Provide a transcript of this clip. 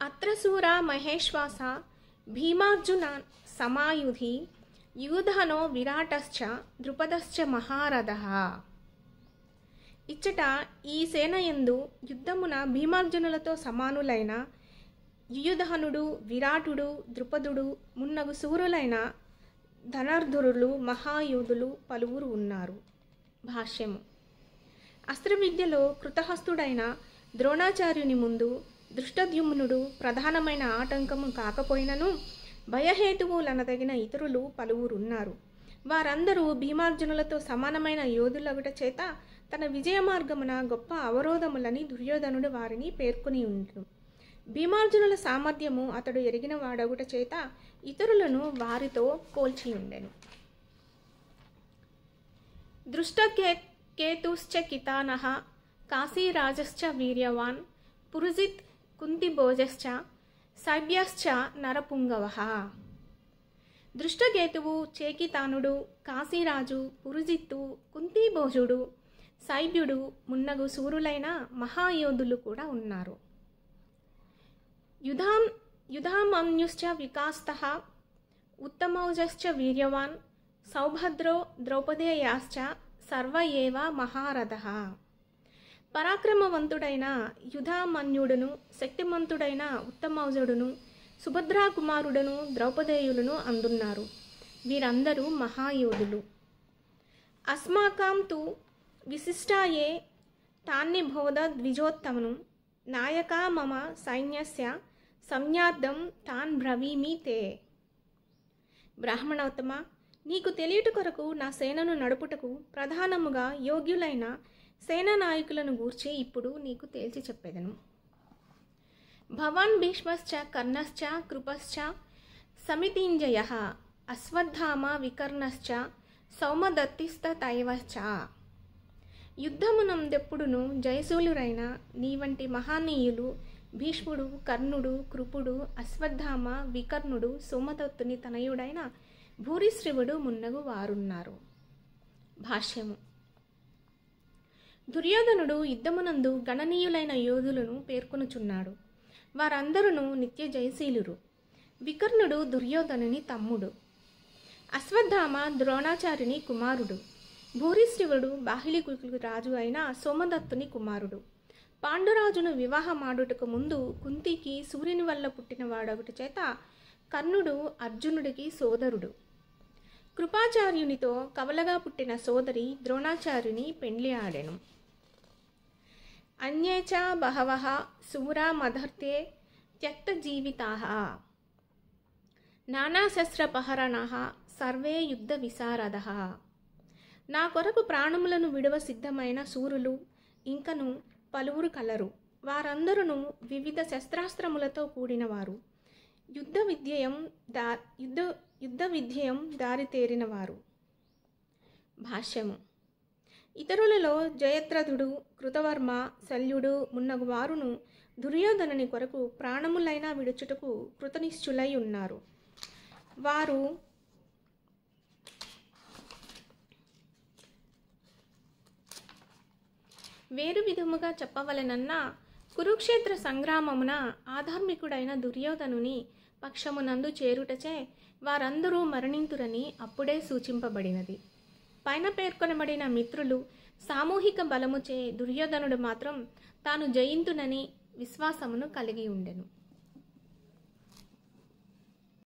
అత్రశూర మహేశ్వాస భీమార్జున సమాయుధి యూధనో విరాటశ్చ ద్రుపదశ్చ మహారథః. ఇచ్చట ఈ సేనయందు యుద్ధమున భీమార్జునులతో సమానులైన యుయుధనుడు, విరాటుడు, ద్రుపదుడు మున్నగు శూరులైన ధనుర్ధరులు, మహాయోధులు పలువురు ఉన్నారు. భాష్యము. అస్త్రవిద్యలో కృతహస్తుడైన ద్రోణాచార్యుని ముందు దృష్టద్యుమ్నుడు ప్రధానమైన ఆటంకము కాకపోయినను భయహేతువులనదగిన ఇతరులు పలువురున్నారు. వారందరూ భీమార్జునులతో సమానమైన యోధులగుట చేత తన విజయ మార్గమున గొప్ప అవరోధములని దుర్యోధనుడు వారిని పేర్కొని ఉండు. భీమార్జునుల సామర్థ్యము అతడు ఎరిగిన వాడగుట చేత ఇతరులను వారితో పోల్చి ఉండెను. దృష్టకేతుశ్చ కితానః కాశీరాజశ్చ వీర్యవాన్ పురుజిత్ కుంతిభోజశ్చ శైబ్యశ్చ నరపుంగవః. దృష్టకేతువు, చేకితానుడు, కాశీరాజు, పురుజిత్తు, కుంతిభోజుడు, శైబ్యుడు మున్నగు శూరులైన మహాయోధులు కూడా ఉన్నారు. యుధామన్యుశ్చ వికాస్తః ఉత్తమౌజశ్చ వీర్యవాన్ సౌభద్రో ద్రౌపదేయాశ్చ సర్వ ఏవ మహారథః. పరాక్రమవంతుడైన యుధామన్యుడును, శక్తిమంతుడైన ఉత్తమౌజుడును, సుభద్రాకుమారుడును, ద్రౌపదేయులను అందున్నారు. వీరందరూ మహాయోధులు. అస్మాకం తు విశిష్టాయే తాన్నిబోధ ద్విజోత్తమను నాయకా మమ సైన్యస్య సంజ్ఞార్థం తాన్ బ్రవీమి తే. బ్రాహ్మణోత్తమ, నీకు తెలియట కొరకు నా సేనను నడుపుటకు ప్రధానముగా యోగ్యులైన సేనా నాయకులను గూర్చి ఇప్పుడు నీకు తేల్చి చెప్పెదను. భవాన్ భీష్మశ్చ కర్ణశ్చ కృపశ్చ సమితింజయః అశ్వత్థామ వికర్ణశ్చ సౌమదత్తిస్తతైవశ్చ. యుద్ధమునందెప్పుడును జయశూలురైన నీ వంటి మహానీయులు భీష్ముడు, కర్ణుడు, కృపుడు, అశ్వత్థామ, వికర్ణుడు, సోమదత్తుని తనయుడైన భూరిశ్రవుడు మున్నగు వారున్నారు. భాష్యము. దుర్యోధనుడు యుద్ధమునందు గణనీయులైన యోధులను పేర్కొనుచున్నాడు. వారందరూ నిత్య జయశీలురు. వికర్ణుడు దుర్యోధనుని తమ్ముడు. అశ్వత్థామ ద్రోణాచార్యుని కుమారుడు. భూరిశ్రవుడు బాహ్లికులకు రాజు అయిన సోమదత్తుని కుమారుడు. పాండురాజును వివాహమాడుటకు ముందు కుంతికి సూర్యుని వల్ల పుట్టిన వాడొకటి చేత కర్ణుడు అర్జునుడికి సోదరుడు. కృపాచార్యునితో కవలగా పుట్టిన సోదరి ద్రోణాచార్యుని పెండ్లి ఆడెను. అన్యేచ బహవః శూరా మదర్తే త్యక్త జీవితాః నానాశస్త్రపహరణాః సర్వే యుద్ధ విశారదః. నా కొరకు ప్రాణములను విడువ సిద్ధమైన శూరులు ఇంకను పలువురు కలరు. వారందరూ వివిధ శస్త్రాస్త్రములతో కూడినవారు. యుద్ధ విద్యయం దారితేరినవారు. భాష్యము. ఇతరులలో జయద్రథుడు, కృతవర్మ, శల్యుడు మున్నగు వారును దుర్యోధనుని కొరకు ప్రాణములైనా విడుచుటకు కృతనిశ్చులై ఉన్నారు. వారు వేరు విధముగా చెప్పవలెనన్నా కురుక్షేత్ర సంగ్రామమున ఆధార్మికుడైన దుర్యోధనుని పక్షమునందు చేరుటచే వారందరూ మరణింతురని అప్పుడే సూచింపబడినది. పైన పేర్కొనబడిన మిత్రులు సామూహిక బలముచే దుర్యోధనుడు మాత్రం తాను జయింతునని విశ్వాసమును కలిగి ఉండెను.